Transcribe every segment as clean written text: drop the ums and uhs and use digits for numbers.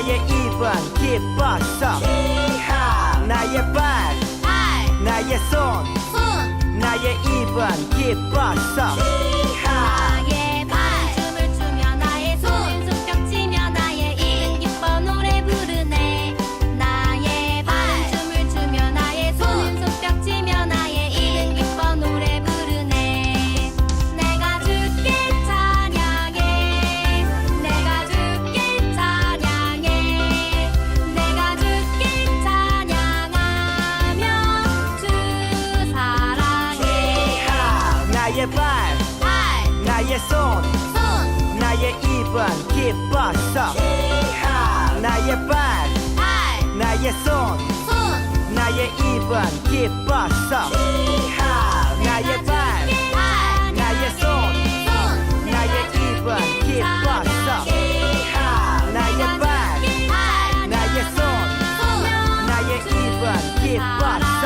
나의 입은 기뻤어. 나의 발 나의 손 나의 입은 기뻤어. 나의 발 춤을 추며 나의 손 손뼉 치며 나의 입은 기뻐 노래 부르네. 나의 발 춤을 추며 나의 손 손뼉 치며 나의 입은 기뻐 노래 부르네. 내가 주께 찬양해. 내가 주께 찬양해. 내가 주께 찬양하며 주 사랑해. 나의 발 나의 손 나의 입은 기뻤어. 나의 발 나의 손 나의 입은 기뻤어. 나의 발 나의 손 나의 입은 기뻤어. 나의 발 나의 손 나의 입은 기뻤어.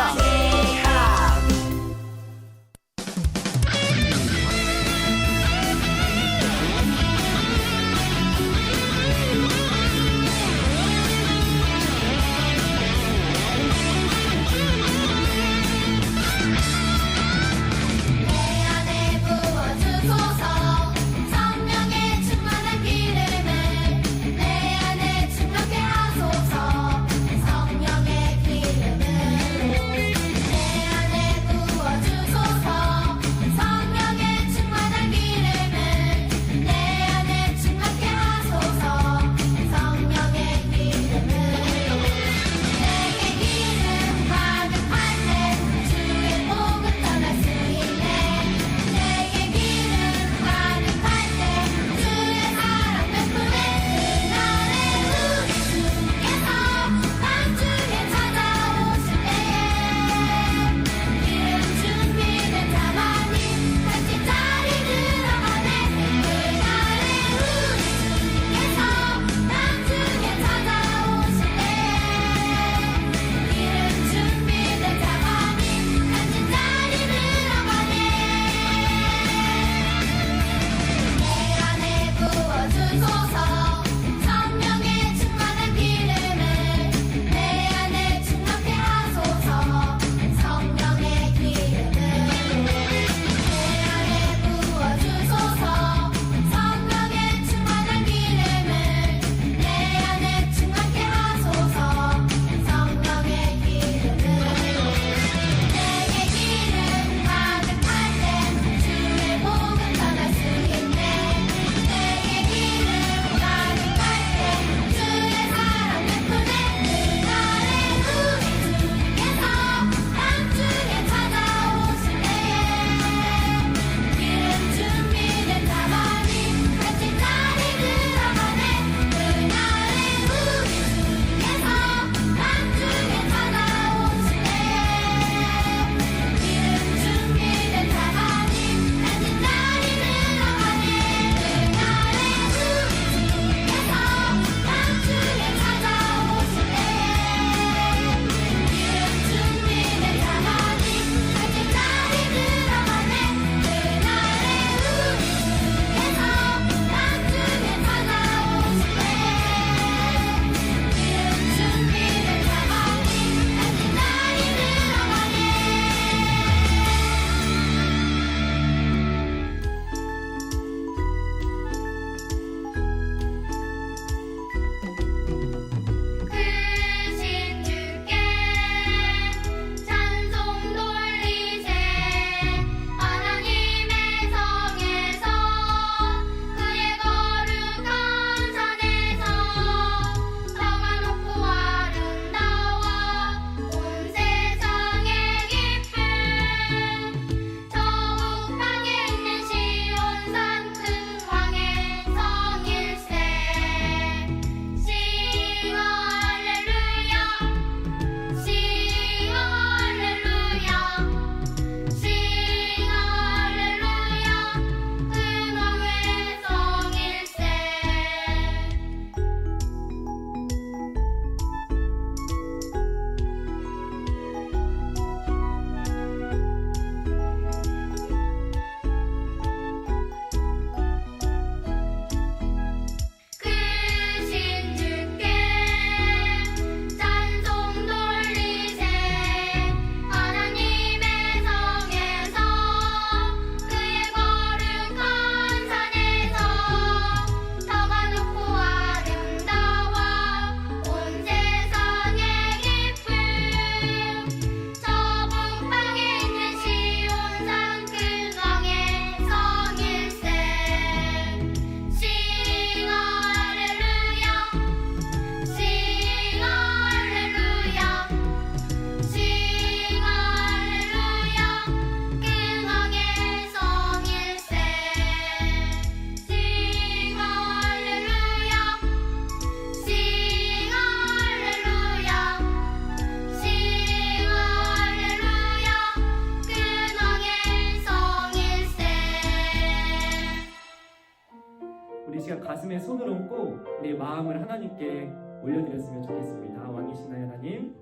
기도로 우리의 마음을 하나님께 올려드렸으면 좋겠습니다. 왕이신 나의 하나님,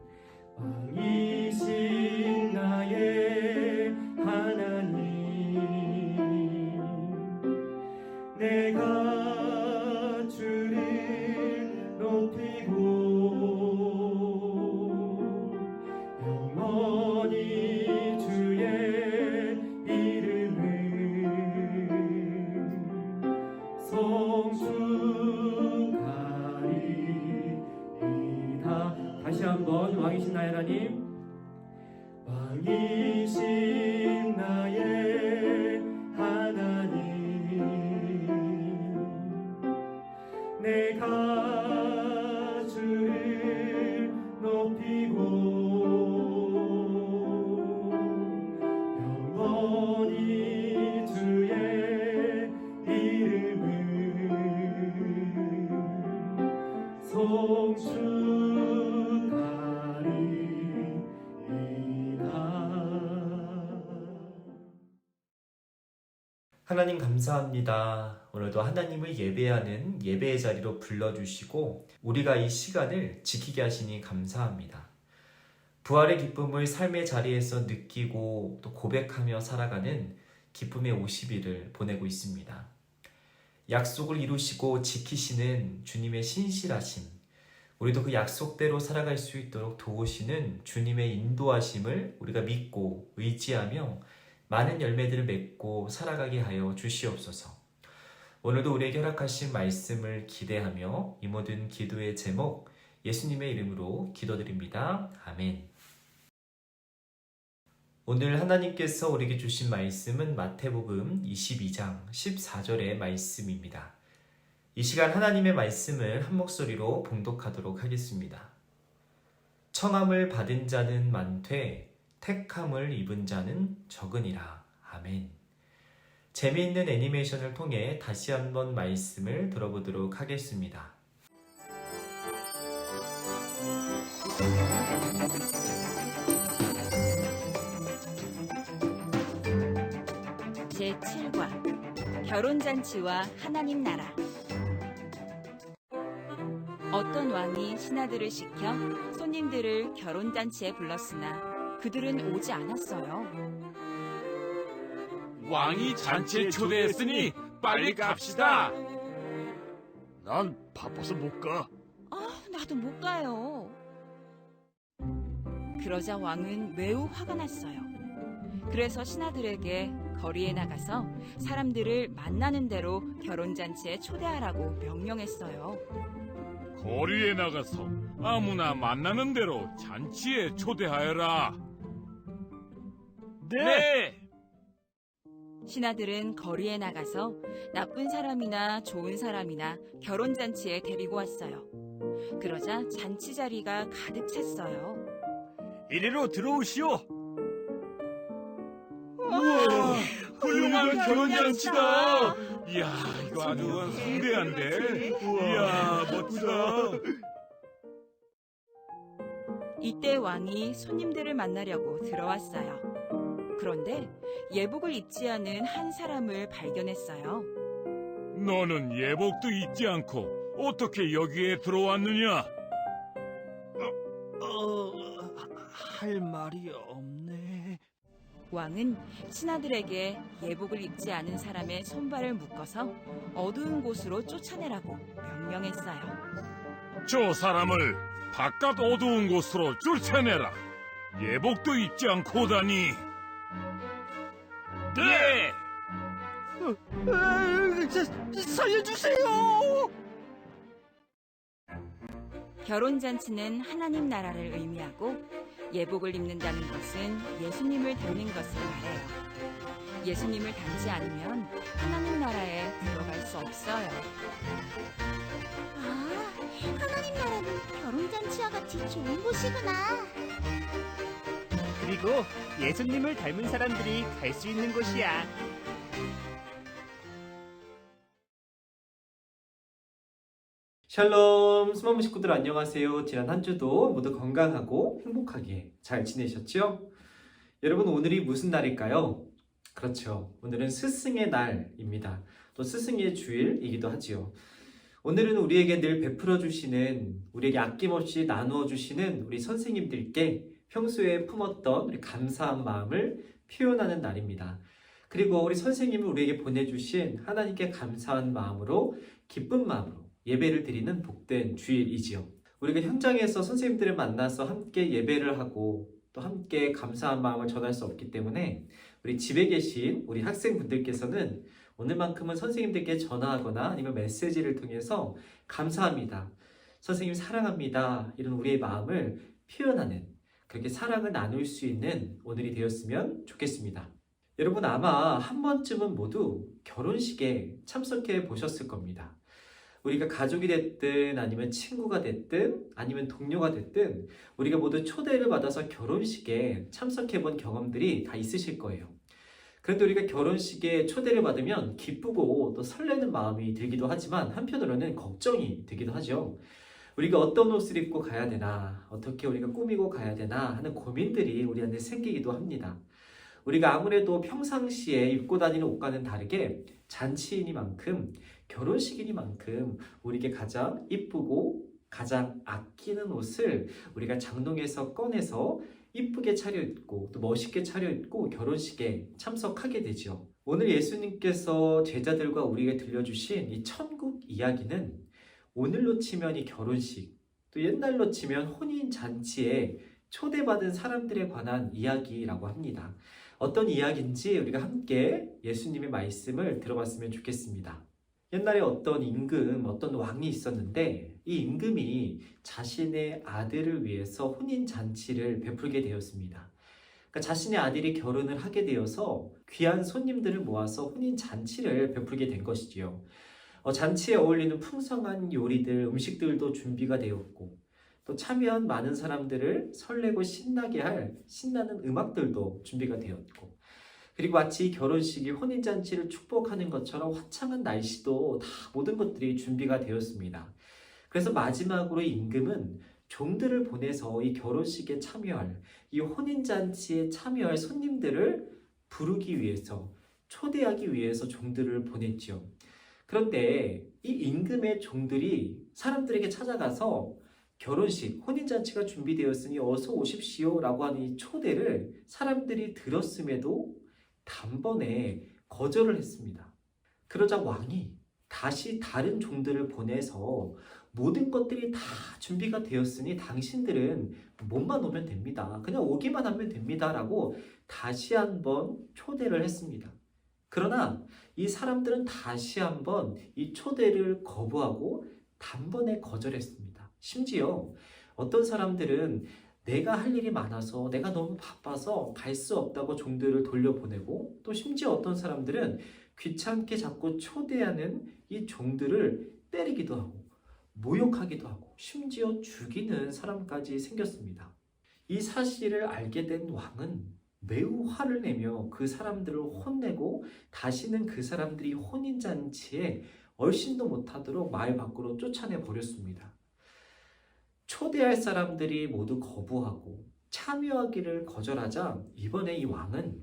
왕이신 나의 하나님, 내가 주를 높이고 영원히 주의 이름을 성축하리이다. 다시 한번 왕이신 나의 하나님, 왕이신 나의 하나님, 내가 주를 높이고 영원히 주의 이름을 성축하리이다. 하나님 감사합니다. 오늘도 하나님을 예배하는 예배의 자리로 불러주시고 우리가 이 시간을 지키게 하시니 감사합니다. 부활의 기쁨을 삶의 자리에서 느끼고 또 고백하며 살아가는 기쁨의 50일을 보내고 있습니다. 약속을 이루시고 지키시는 주님의 신실하심, 우리도 그 약속대로 살아갈 수 있도록 도우시는 주님의 인도하심을 우리가 믿고 의지하며 많은 열매들을 맺고 살아가게 하여 주시옵소서. 오늘도 우리에게 허락하신 말씀을 기대하며 이 모든 기도의 제목 예수님의 이름으로 기도드립니다. 아멘. 오늘 하나님께서 우리에게 주신 말씀은 마태복음 22장 14절의 말씀입니다. 이 시간 하나님의 말씀을 한 목소리로 봉독하도록 하겠습니다. 청함을 받은 자는 많되 택함을 입은 자는 적으니라. 아멘. 재미있는 애니메이션을 통해 다시 한번 말씀을 들어보도록 하겠습니다. 제7과 결혼잔치와 하나님 나라. 어떤 왕이 신하들을 시켜 손님들을 결혼잔치에 불렀으나 그들은 오지 않았어요. 왕이 잔치에 초대했으니 빨리 갑시다. 난 바빠서 못 가. 나도 못 가요. 그러자 왕은 매우 화가 났어요. 그래서 신하들에게 거리에 나가서 사람들을 만나는 대로 결혼잔치에 초대하라고 명령했어요. 거리에 나가서 아무나 만나는 대로 잔치에 초대하여라. 네. 신하들은 거리에 나가서 나쁜 사람이나 좋은 사람이나 결혼잔치에 데리고 왔어요. 그러자 잔치 자리가 가득 찼어요. 이리로 들어오시오. 우와, 훌륭한 결혼잔치다. 이야, 이거 아주 성대한데. 이야, 멋지다. 이때 왕이 손님들을 만나려고 들어왔어요. 그런데 예복을 입지 않은 한 사람을 발견했어요. 너는 예복도 입지 않고 어떻게 여기에 들어왔느냐? 할 말이 없네. 왕은 신하들에게 예복을 입지 않은 사람의 손발을 묶어서 어두운 곳으로 쫓아내라고 명령했어요. 저 사람을 바깥 어두운 곳으로 쫓아내라. 예복도 입지 않고 오다니. 네! 살려주세요. 결혼잔치는 하나님 나라를 의미하고 예복을 입는다는 것은 예수님을 닮는 것을 말해요. 예수님을 닮지 않으면 하나님 나라에 들어갈 수 없어요. 아, 하나님 나라는 결혼잔치와 같이 좋은 곳이구나. 그리고 예수님을 닮은 사람들이 갈 수 있는 곳이야. 샬롬, 스마무 식구들 안녕하세요. 지난 한 주도 모두 건강하고 행복하게 잘 지내셨죠? 여러분, 오늘이 무슨 날일까요? 그렇죠. 오늘은 스승의 날입니다. 또 스승의 주일이기도 하지요. 오늘은 우리에게 늘 베풀어 주시는, 우리에게 아낌없이 나누어 주시는 우리 선생님들께 평소에 품었던 우리 감사한 마음을 표현하는 날입니다. 그리고 우리 선생님을 우리에게 보내주신 하나님께 감사한 마음으로, 기쁜 마음으로 예배를 드리는 복된 주일이지요. 우리가 현장에서 선생님들을 만나서 함께 예배를 하고 또 함께 감사한 마음을 전할 수 없기 때문에 우리 집에 계신 우리 학생분들께서는 오늘만큼은 선생님들께 전화하거나 아니면 메시지를 통해서 감사합니다, 선생님 사랑합니다, 이런 우리의 마음을 표현하는, 그렇게 사랑을 나눌 수 있는 오늘이 되었으면 좋겠습니다. 여러분 아마 한 번쯤은 모두 결혼식에 참석해 보셨을 겁니다. 우리가 가족이 됐든 아니면 친구가 됐든 아니면 동료가 됐든 우리가 모두 초대를 받아서 결혼식에 참석해 본 경험들이 다 있으실 거예요. 그런데 우리가 결혼식에 초대를 받으면 기쁘고 또 설레는 마음이 들기도 하지만 한편으로는 걱정이 되기도 하죠. 우리가 어떤 옷을 입고 가야 되나, 어떻게 우리가 꾸미고 가야 되나 하는 고민들이 우리 안에 생기기도 합니다. 우리가 아무래도 평상시에 입고 다니는 옷과는 다르게 잔치이니만큼, 결혼식이니만큼 우리에게 가장 이쁘고 가장 아끼는 옷을 우리가 장롱에서 꺼내서 이쁘게 차려입고 또 멋있게 차려입고 결혼식에 참석하게 되죠. 오늘 예수님께서 제자들과 우리에게 들려주신 이 천국 이야기는 오늘로 치면 이 결혼식, 또 옛날로 치면 혼인잔치에 초대받은 사람들에 관한 이야기라고 합니다. 어떤 이야기인지 우리가 함께 예수님의 말씀을 들어봤으면 좋겠습니다. 옛날에 어떤 임금, 어떤 왕이 있었는데 이 임금이 자신의 아들을 위해서 혼인잔치를 베풀게 되었습니다. 그러니까 자신의 아들이 결혼을 하게 되어서 귀한 손님들을 모아서 혼인잔치를 베풀게 된 것이지요. 잔치에 어울리는 풍성한 요리들, 음식들도 준비가 되었고 또 참여한 많은 사람들을 설레고 신나게 할 신나는 음악들도 준비가 되었고, 그리고 마치 결혼식이 혼인잔치를 축복하는 것처럼 화창한 날씨도 다 모든 것들이 준비가 되었습니다. 그래서 마지막으로 임금은 종들을 보내서 이 결혼식에 참여할, 이 혼인잔치에 참여할 손님들을 부르기 위해서, 초대하기 위해서 종들을 보냈죠. 그런데 이 임금의 종들이 사람들에게 찾아가서 결혼식, 혼인잔치가 준비되었으니 어서 오십시오 라고 하는 이 초대를 사람들이 들었음에도 단번에 거절을 했습니다. 그러자 왕이 다시 다른 종들을 보내서 모든 것들이 다 준비가 되었으니 당신들은 몸만 오면 됩니다, 그냥 오기만 하면 됩니다 라고 다시 한번 초대를 했습니다. 그러나 이 사람들은 다시 한번 이 초대를 거부하고 단번에 거절했습니다. 심지어 어떤 사람들은 내가 할 일이 많아서, 내가 너무 바빠서 갈 수 없다고 종들을 돌려보내고, 또 심지어 어떤 사람들은 귀찮게 자꾸 초대하는 이 종들을 때리기도 하고 모욕하기도 하고 심지어 죽이는 사람까지 생겼습니다. 이 사실을 알게 된 왕은 매우 화를 내며 그 사람들을 혼내고 다시는 그 사람들이 혼인잔치에 얼씬도 못하도록 마을 밖으로 쫓아내 버렸습니다. 초대할 사람들이 모두 거부하고 참여하기를 거절하자 이번에 이 왕은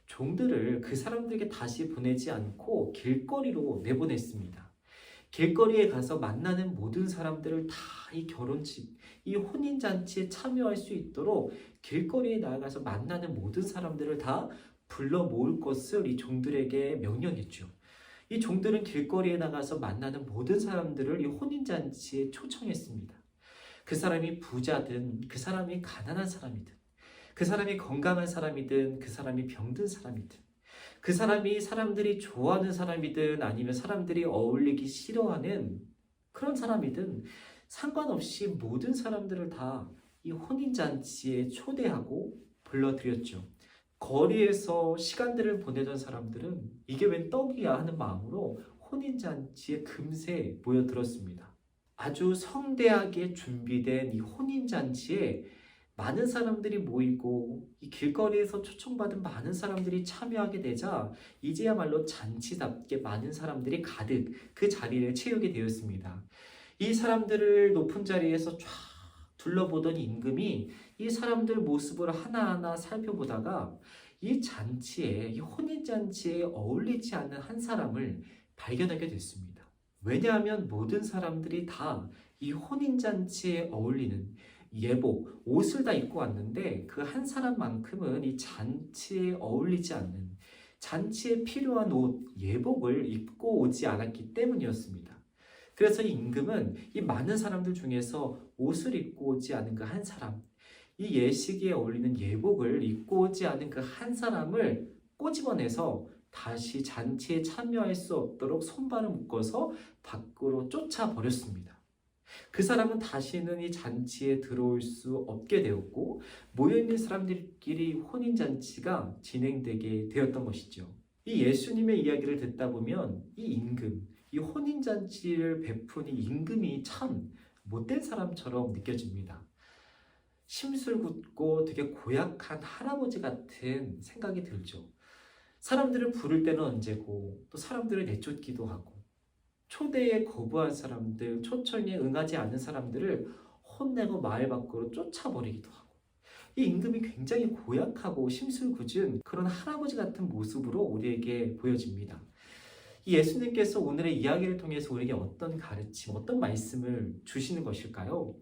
종들을 그 사람들에게 다시 보내지 않고 길거리로 내보냈습니다. 길거리에 가서 만나는 모든 사람들을 다 이 결혼식, 이 혼인잔치에 참여할 수 있도록 길거리에 나가서 만나는 모든 사람들을 다 불러 모을 것을 이 종들에게 명령했죠. 이 종들은 길거리에 나가서 만나는 모든 사람들을 이 혼인잔치에 초청했습니다. 그 사람이 부자든, 그 사람이 가난한 사람이든, 그 사람이 건강한 사람이든, 그 사람이 병든 사람이든, 그 사람이 사람들이 좋아하는 사람이든 아니면 사람들이 어울리기 싫어하는 그런 사람이든 상관없이 모든 사람들을 다 이 혼인잔치에 초대하고 불러들였죠. 거리에서 시간들을 보내던 사람들은 이게 웬 떡이야 하는 마음으로 혼인잔치에 금세 모여들었습니다. 아주 성대하게 준비된 이 혼인잔치에 많은 사람들이 모이고 이 길거리에서 초청받은 많은 사람들이 참여하게 되자 이제야말로 잔치답게 많은 사람들이 가득 그 자리를 채우게 되었습니다. 이 사람들을 높은 자리에서 쫙 둘러보던 임금이 이 사람들 모습을 하나하나 살펴보다가 이 잔치에, 이 혼인잔치에 어울리지 않는 한 사람을 발견하게 됐습니다. 왜냐하면 모든 사람들이 다 이 혼인잔치에 어울리는 예복, 옷을 다 입고 왔는데 그 한 사람만큼은 이 잔치에 어울리지 않는, 잔치에 필요한 옷, 예복을 입고 오지 않았기 때문이었습니다. 그래서 이 임금은 이 많은 사람들 중에서 옷을 입고 오지 않은 그 한 사람, 이 예식에 어울리는 예복을 입고 오지 않은 그 한 사람을 꼬집어내서 다시 잔치에 참여할 수 없도록 손발을 묶어서 밖으로 쫓아버렸습니다. 그 사람은 다시는 이 잔치에 들어올 수 없게 되었고, 모여있는 사람들끼리 혼인잔치가 진행되게 되었던 것이죠. 이 예수님의 이야기를 듣다 보면 이 임금, 이 혼인잔치를 베푼 이 임금이 참 못된 사람처럼 느껴집니다. 심술궂고 되게 고약한 할아버지 같은 생각이 들죠. 사람들을 부를 때는 언제고, 또 사람들을 내쫓기도 하고, 초대에 거부한 사람들, 초청에 응하지 않는 사람들을 혼내고 마을 밖으로 쫓아버리기도 하고, 이 임금이 굉장히 고약하고 심술궂은 그런 할아버지 같은 모습으로 우리에게 보여집니다. 이 예수님께서 오늘의 이야기를 통해서 우리에게 어떤 가르침, 어떤 말씀을 주시는 것일까요?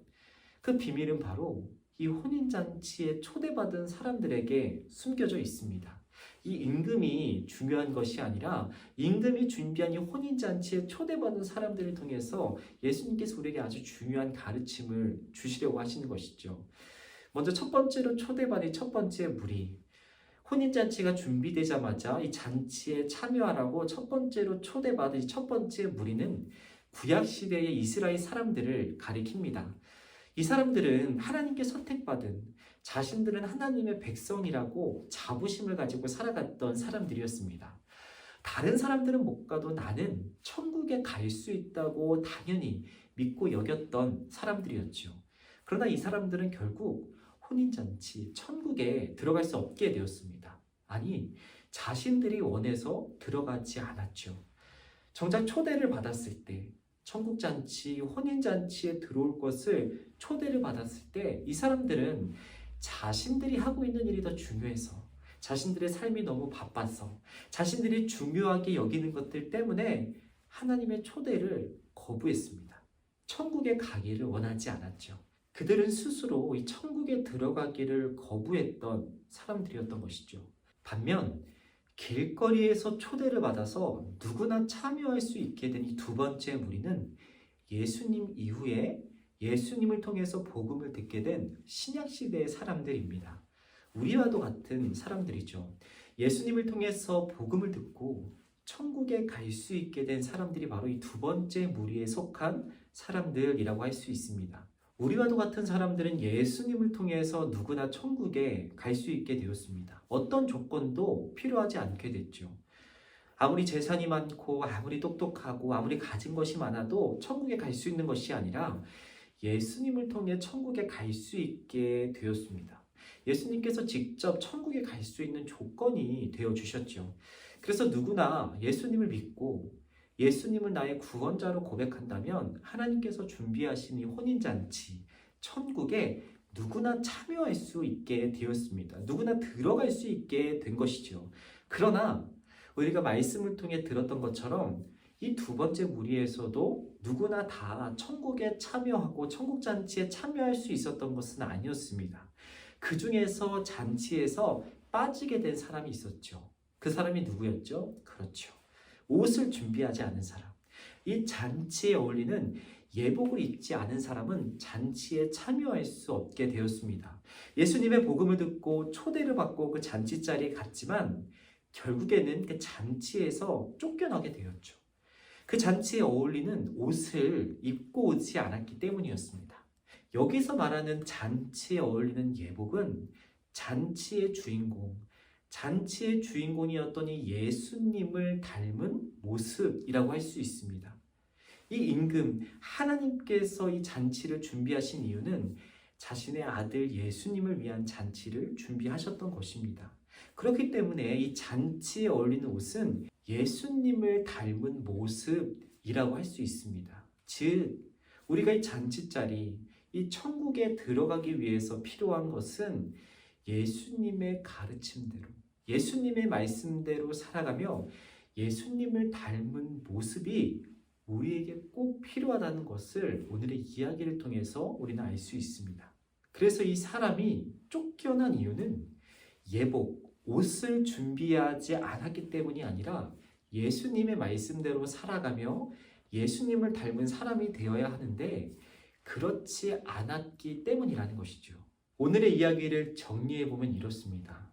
그 비밀은 바로 이 혼인잔치에 초대받은 사람들에게 숨겨져 있습니다. 이 임금이 중요한 것이 아니라 임금이 준비한 이 혼인잔치에 초대받은 사람들을 통해서 예수님께서 우리에게 아주 중요한 가르침을 주시려고 하시는 것이죠. 먼저 첫 번째로 초대받은 첫 번째 무리, 혼인잔치가 준비되자마자 이 잔치에 참여하라고 첫 번째로 초대받은 첫 번째 무리는 구약시대의 이스라엘 사람들을 가리킵니다. 이 사람들은 하나님께 선택받은, 자신들은 하나님의 백성이라고 자부심을 가지고 살아갔던 사람들이었습니다. 다른 사람들은 못 가도 나는 천국에 갈 수 있다고 당연히 믿고 여겼던 사람들이었죠. 그러나 이 사람들은 결국 혼인잔치, 천국에 들어갈 수 없게 되었습니다. 아니, 자신들이 원해서 들어가지 않았죠. 정작 초대를 받았을 때, 천국잔치, 혼인잔치에 들어올 것을 초대를 받았을 때 이 사람들은 자신들이 하고 있는 일이 더 중요해서, 자신들의 삶이 너무 바빠서, 자신들이 중요하게 여기는 것들 때문에 하나님의 초대를 거부했습니다. 천국에 가기를 원하지 않았죠. 그들은 스스로 이 천국에 들어가기를 거부했던 사람들이었던 것이죠. 반면 길거리에서 초대를 받아서 누구나 참여할 수 있게 된 이 두 번째 무리는 예수님 이후에 예수님을 통해서 복음을 듣게 된 신약시대의 사람들입니다. 우리와도 같은 사람들이죠. 예수님을 통해서 복음을 듣고 천국에 갈 수 있게 된 사람들이 바로 이 두 번째 무리에 속한 사람들이라고 할 수 있습니다. 우리와도 같은 사람들은 예수님을 통해서 누구나 천국에 갈 수 있게 되었습니다. 어떤 조건도 필요하지 않게 됐죠. 아무리 재산이 많고 아무리 똑똑하고 아무리 가진 것이 많아도 천국에 갈 수 있는 것이 아니라 예수님을 통해 천국에 갈 수 있게 되었습니다. 예수님께서 직접 천국에 갈 수 있는 조건이 되어주셨죠. 그래서 누구나 예수님을 믿고 예수님을 나의 구원자로 고백한다면 하나님께서 준비하신 이 혼인잔치, 천국에 누구나 참여할 수 있게 되었습니다. 누구나 들어갈 수 있게 된 것이죠. 그러나 우리가 말씀을 통해 들었던 것처럼 이 두 번째 무리에서도 누구나 다 천국에 참여하고 천국잔치에 참여할 수 있었던 것은 아니었습니다. 그 중에서 잔치에서 빠지게 된 사람이 있었죠. 그 사람이 누구였죠? 그렇죠. 옷을 준비하지 않은 사람. 이 잔치에 어울리는 예복을 입지 않은 사람은 잔치에 참여할 수 없게 되었습니다. 예수님의 복음을 듣고 초대를 받고 그 잔치 자리에 갔지만 결국에는 그 잔치에서 쫓겨나게 되었죠. 그 잔치에 어울리는 옷을 입고 오지 않았기 때문이었습니다. 여기서 말하는 잔치에 어울리는 예복은 잔치의 주인공, 잔치의 주인공이었던 이 예수님을 닮은 모습이라고 할 수 있습니다. 이 임금, 하나님께서 이 잔치를 준비하신 이유는 자신의 아들 예수님을 위한 잔치를 준비하셨던 것입니다. 그렇기 때문에 이 잔치에 어울리는 옷은 예수님을 닮은 모습이라고 할 수 있습니다. 즉, 우리가 이 잔치 자리, 이 천국에 들어가기 위해서 필요한 것은 예수님의 가르침대로, 예수님의 말씀대로 살아가며 예수님을 닮은 모습이 우리에게 꼭 필요하다는 것을 오늘의 이야기를 통해서 우리는 알 수 있습니다. 그래서 이 사람이 쫓겨난 이유는 예복, 옷을 준비하지 않았기 때문이 아니라 예수님의 말씀대로 살아가며 예수님을 닮은 사람이 되어야 하는데 그렇지 않았기 때문이라는 것이죠. 오늘의 이야기를 정리해보면 이렇습니다.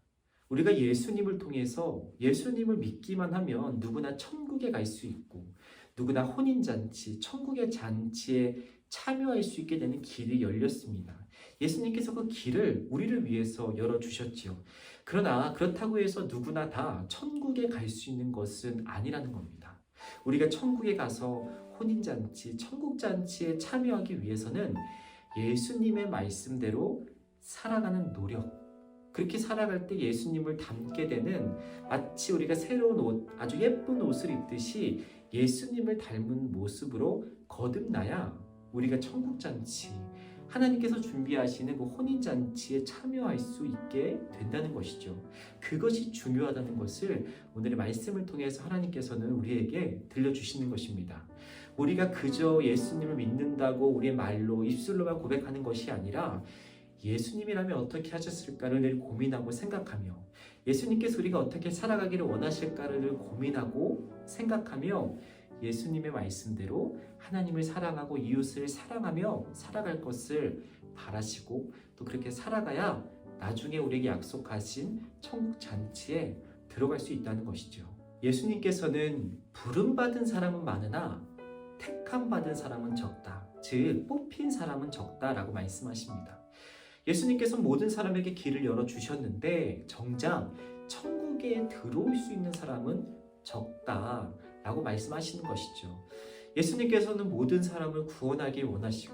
우리가 예수님을 통해서 예수님을 믿기만 하면 누구나 천국에 갈 수 있고 누구나 혼인잔치, 천국의 잔치에 참여할 수 있게 되는 길이 열렸습니다. 예수님께서 그 길을 우리를 위해서 열어주셨지요. 그러나 그렇다고 해서 누구나 다 천국에 갈 수 있는 것은 아니라는 겁니다. 우리가 천국에 가서 혼인잔치, 천국잔치에 참여하기 위해서는 예수님의 말씀대로 살아가는 노력, 그렇게 살아갈 때 예수님을 닮게 되는 마치 우리가 새로운 옷, 아주 예쁜 옷을 입듯이 예수님을 닮은 모습으로 거듭나야 우리가 천국잔치, 하나님께서 준비하시는 그 혼인잔치에 참여할 수 있게 된다는 것이죠. 그것이 중요하다는 것을 오늘의 말씀을 통해서 하나님께서는 우리에게 들려주시는 것입니다. 우리가 그저 예수님을 믿는다고 우리의 말로 입술로만 고백하는 것이 아니라 예수님이라면 어떻게 하셨을까를 늘 고민하고 생각하며 예수님께서 우리가 어떻게 살아가기를 원하실까를 고민하고 생각하며 예수님의 말씀대로 하나님을 사랑하고 이웃을 사랑하며 살아갈 것을 바라시고 또 그렇게 살아가야 나중에 우리에게 약속하신 천국 잔치에 들어갈 수 있다는 것이죠. 예수님께서는 부름받은 사람은 많으나 택함받은 사람은 적다. 즉 뽑힌 사람은 적다라고 말씀하십니다. 예수님께서 모든 사람에게 길을 열어주셨는데 정작 천국에 들어올 수 있는 사람은 적다라고 말씀하시는 것이죠. 예수님께서는 모든 사람을 구원하기 원하시고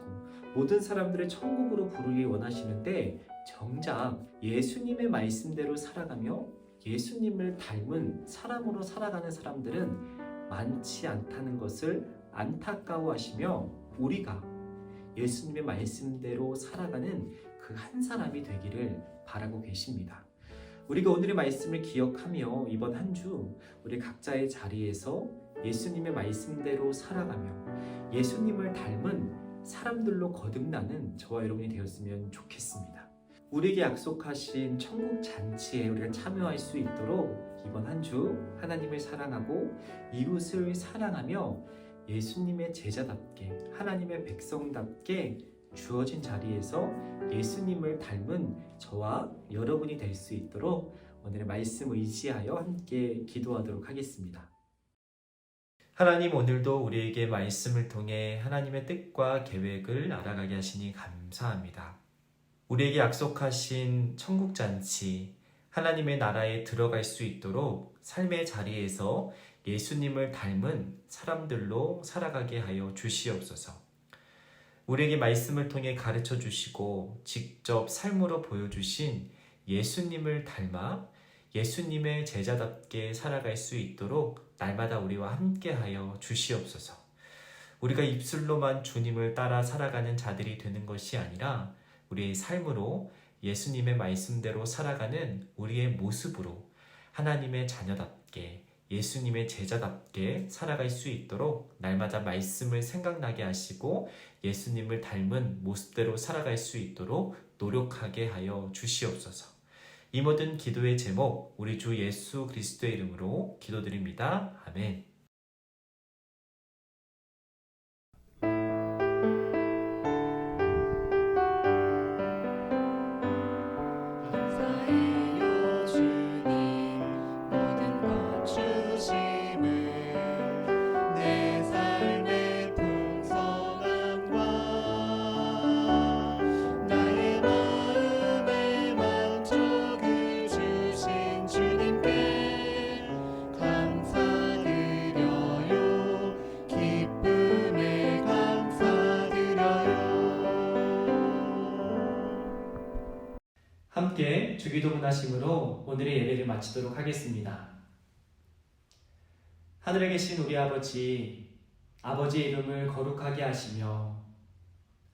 모든 사람들을 천국으로 부르기 원하시는데 정작 예수님의 말씀대로 살아가며 예수님을 닮은 사람으로 살아가는 사람들은 많지 않다는 것을 안타까워하시며 우리가 예수님의 말씀대로 살아가는 그 한 사람이 되기를 바라고 계십니다. 우리가 오늘의 말씀을 기억하며 이번 한 주 우리 각자의 자리에서 예수님의 말씀대로 살아가며 예수님을 닮은 사람들로 거듭나는 저와 여러분이 되었으면 좋겠습니다. 우리에게 약속하신 천국 잔치에 우리가 참여할 수 있도록 이번 한 주 하나님을 사랑하고 이웃을 사랑하며 예수님의 제자답게 하나님의 백성답게 주어진 자리에서 예수님을 닮은 저와 여러분이 될 수 있도록 오늘의 말씀 의지하여 함께 기도하도록 하겠습니다. 하나님, 오늘도 우리에게 말씀을 통해 하나님의 뜻과 계획을 알아가게 하시니 감사합니다. 우리에게 약속하신 천국잔치, 하나님의 나라에 들어갈 수 있도록 삶의 자리에서 예수님을 닮은 사람들로 살아가게 하여 주시옵소서. 우리에게 말씀을 통해 가르쳐 주시고 직접 삶으로 보여주신 예수님을 닮아 예수님의 제자답게 살아갈 수 있도록 날마다 우리와 함께하여 주시옵소서. 우리가 입술로만 주님을 따라 살아가는 자들이 되는 것이 아니라 우리의 삶으로 예수님의 말씀대로 살아가는 우리의 모습으로 하나님의 자녀답게 예수님의 제자답게 살아갈 수 있도록 날마다 말씀을 생각나게 하시고 예수님을 닮은 모습대로 살아갈 수 있도록 노력하게 하여 주시옵소서. 이 모든 기도의 제목 우리 주 예수 그리스도의 이름으로 기도드립니다. 아멘. 함께 주기도문 하심으로 오늘의 예배를 마치도록 하겠습니다. 하늘에 계신 우리 아버지, 아버지의 이름을 거룩하게 하시며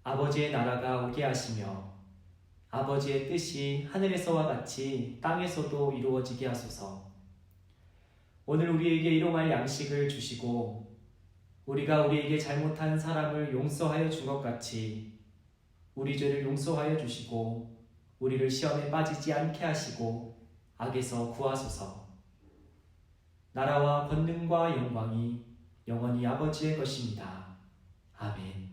아버지의 나라가 오게 하시며 아버지의 뜻이 하늘에서와 같이 땅에서도 이루어지게 하소서. 오늘 우리에게 일용할 양식을 주시고 우리가 우리에게 잘못한 사람을 용서하여 준 것 같이 우리 죄를 용서하여 주시고 우리를 시험에 빠지지 않게 하시고 악에서 구하소서. 나라와 권능과 영광이 영원히 아버지의 것입니다. 아멘.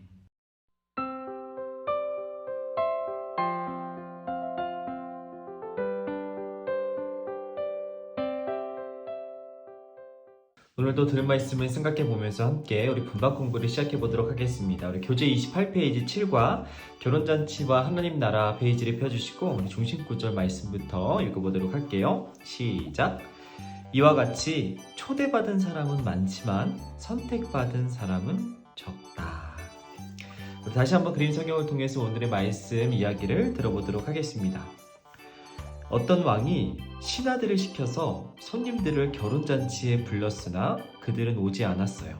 오늘도 들은 말씀을 생각해 보면서 함께 우리 분박 공부를 시작해 보도록 하겠습니다. 우리 교재 28페이지 7과 결혼잔치와 하나님 나라 페이지를 펴주시고 우리 중심 구절 말씀부터 읽어보도록 할게요. 시작! 이와 같이 초대받은 사람은 많지만 선택받은 사람은 적다. 우리 다시 한번 그림 성경을 통해서 오늘의 말씀 이야기를 들어보도록 하겠습니다. 어떤 왕이 신하들을 시켜서 손님들을 결혼잔치에 불렀으나 그들은 오지 않았어요.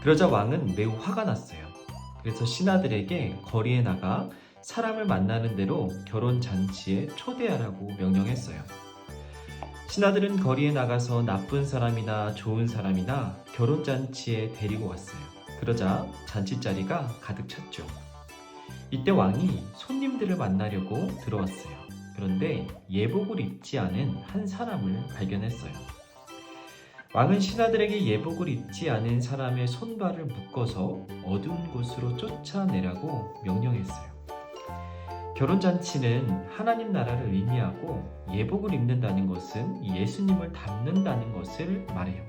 그러자 왕은 매우 화가 났어요. 그래서 신하들에게 거리에 나가 사람을 만나는 대로 결혼잔치에 초대하라고 명령했어요. 신하들은 거리에 나가서 나쁜 사람이나 좋은 사람이나 결혼잔치에 데리고 왔어요. 그러자 잔치자리가 가득 찼죠. 이때 왕이 손님들을 만나려고 들어왔어요. 그런데 예복을 입지 않은 한 사람을 발견했어요. 왕은 신하들에게 예복을 입지 않은 사람의 손발을 묶어서 어두운 곳으로 쫓아내라고 명령했어요. 결혼잔치는 하나님 나라를 의미하고 예복을 입는다는 것은 예수님을 닮는다는 것을 말해요.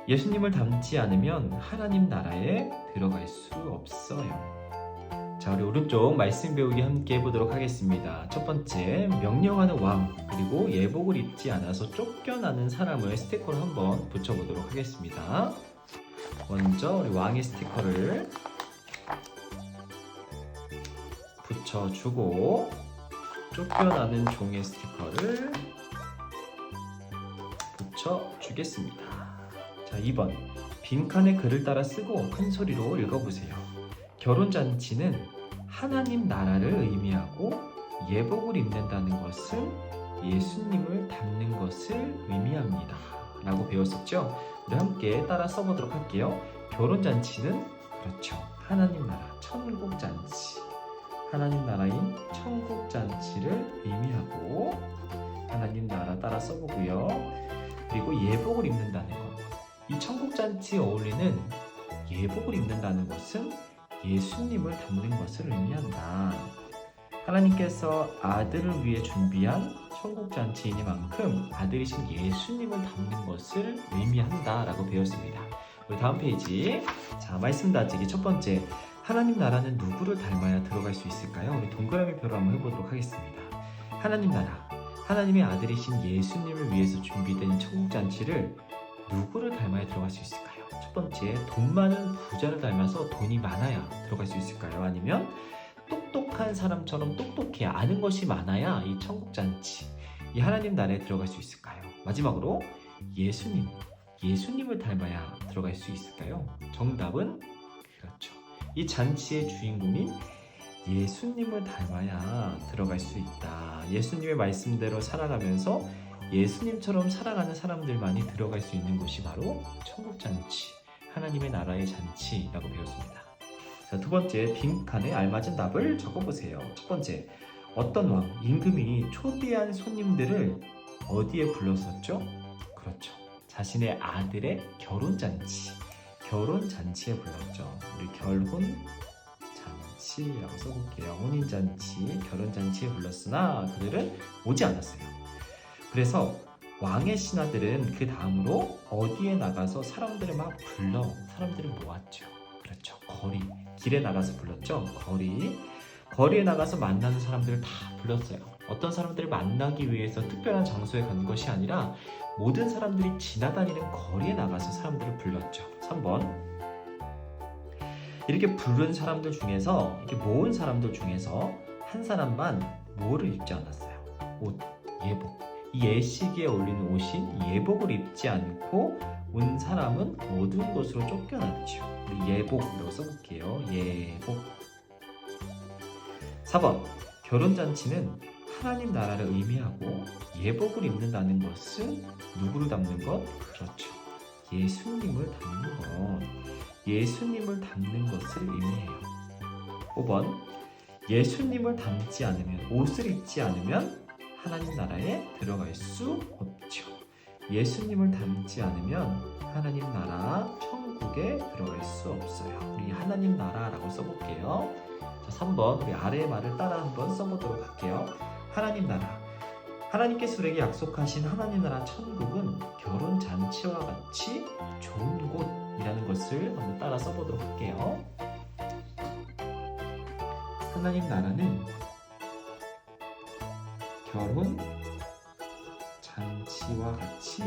예수님을 닮지 않으면 하나님 나라에 들어갈 수 없어요. 자, 우리 오른쪽 말씀 배우기 함께 해보도록 하겠습니다. 첫 번째, 명령하는 왕, 그리고 예복을 입지 않아서 쫓겨나는 사람을 스티커로 한번 붙여보도록 하겠습니다. 먼저 우리 왕의 스티커를 붙여주고 쫓겨나는 종의 스티커를 붙여주겠습니다. 자, 2번, 빈칸에 글을 따라 쓰고 큰 소리로 읽어보세요. 결혼잔치는 하나님 나라를 의미하고 예복을 입는다는 것은 예수님을 닮는 것을 의미합니다. 라고 배웠었죠? 우리 함께 따라 써보도록 할게요. 결혼잔치는 그렇죠. 하나님 나라, 천국잔치. 하나님 나라인 천국잔치를 의미하고 하나님 나라 따라 써보고요. 그리고 예복을 입는다는 것. 이 천국잔치에 어울리는 예복을 입는다는 것은 예수님을 닮는 것을 의미한다. 하나님께서 아들을 위해 준비한 천국잔치이니만큼 아들이신 예수님을 닮는 것을 의미한다 라고 배웠습니다. 우리 다음 페이지. 자, 말씀 다지기 첫 번째, 하나님 나라는 누구를 닮아야 들어갈 수 있을까요? 우리 동그라미 표로 한번 해보도록 하겠습니다. 하나님 나라, 하나님의 아들이신 예수님을 위해서 준비된 천국잔치를 누구를 닮아야 들어갈 수 있을까요? 첫 번째, 돈 많은 부자를 닮아서 돈이 많아야 들어갈 수 있을까요? 아니면 똑똑한 사람처럼 똑똑해야, 아는 것이 많아야 이 천국잔치, 이 하나님 나라에 들어갈 수 있을까요? 마지막으로 예수님을 닮아야 들어갈 수 있을까요? 정답은 그렇죠. 이 잔치의 주인공인 예수님을 닮아야 들어갈 수 있다. 예수님의 말씀대로 살아가면서 예수님처럼 살아가는 사람들만이 들어갈 수 있는 곳이 바로 천국잔치, 하나님의 나라의 잔치라고 배웠습니다. 자, 두 번째, 빈칸에 알맞은 답을 적어보세요. 첫 번째, 어떤 왕, 임금이 초대한 손님들을 어디에 불렀었죠? 그렇죠. 자신의 아들의 결혼잔치에 불렀죠. 우리 결혼잔치라고 써볼게요. 혼인잔치, 결혼잔치에 불렀으나 그들은 오지 않았어요. 그래서 왕의 신하들은 그 다음으로 어디에 나가서 사람들을 막 사람들을 모았죠. 그렇죠. 길에 나가서 불렀죠. 거리에 나가서 만나는 사람들을 다 불렀어요. 어떤 사람들을 만나기 위해서 특별한 장소에 간 것이 아니라 모든 사람들이 지나다니는 거리에 나가서 사람들을 불렀죠. 3번, 이렇게 부른 사람들 중에서, 이렇게 모은 사람들 중에서 한 사람만 뭐를 입지 않았어요? 옷, 예복. 이 예식에 어울리는 옷인 예복을 입지 않고 온 사람은 어두운 곳으로 쫓겨났죠. 우리 예복이라고 써볼게요. 예복. 4번, 결혼잔치는 하나님 나라를 의미하고 예복을 입는다는 것은 누구를 닮는 것? 그렇죠. 예수님을 닮는 것. 예수님을 닮는 것을 의미해요. 5번. 예수님을 닮지 않으면, 옷을 입지 않으면 하나님 나라에 들어갈 수 없죠. 예수님을 닮지 않으면 하나님 나라 천국에 들어갈 수 없어요. 우리 하나님 나라라고 써볼게요. 자, 3번 우리 아래의 말을 따라 한번 써보도록 할게요. 하나님 나라. 하나님께서 우리에게 약속하신 하나님 나라 천국은 결혼 잔치와 같이 좋은 곳이라는 것을 한번 따라 써보도록 할게요. 하나님 나라는 결혼 잔치와 같이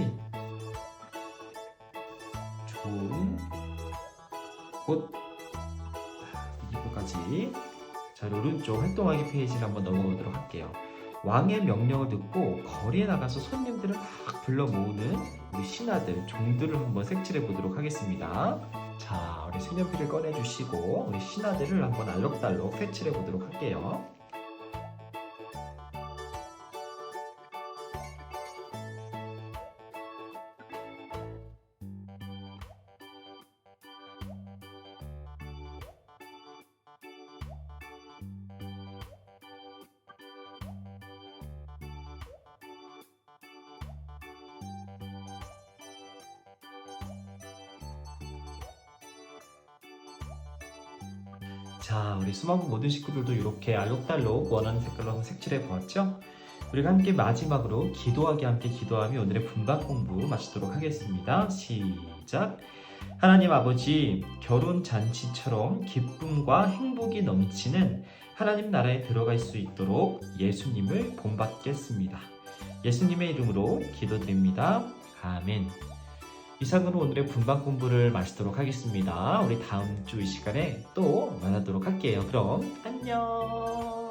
좋은 곳. 이거까지. 자, 오른쪽 활동하기 페이지를 한번 넘어가도록 할게요. 왕의 명령을 듣고 거리에 나가서 손님들을 막 불러 모으는 우리 신하들, 종들을 한번 색칠해 보도록 하겠습니다. 자, 우리 색연필을 꺼내주시고 우리 신하들을 한번 알록달록 색칠해 보도록 할게요. 자, 우리 수망고 모든 식구들도 이렇게 알록달록 원하는 색깔로 한번 색칠해 보았죠? 우리가 함께 마지막으로 기도하기 함께 기도하며 오늘의 분반 공부 마치도록 하겠습니다. 시작! 하나님 아버지, 결혼 잔치처럼 기쁨과 행복이 넘치는 하나님 나라에 들어갈 수 있도록 예수님을 본받겠습니다. 예수님의 이름으로 기도드립니다. 아멘. 이상으로 오늘의 분반 공부를 마치도록 하겠습니다. 우리 다음 주 이 시간에 또 만나도록 할게요. 그럼 안녕.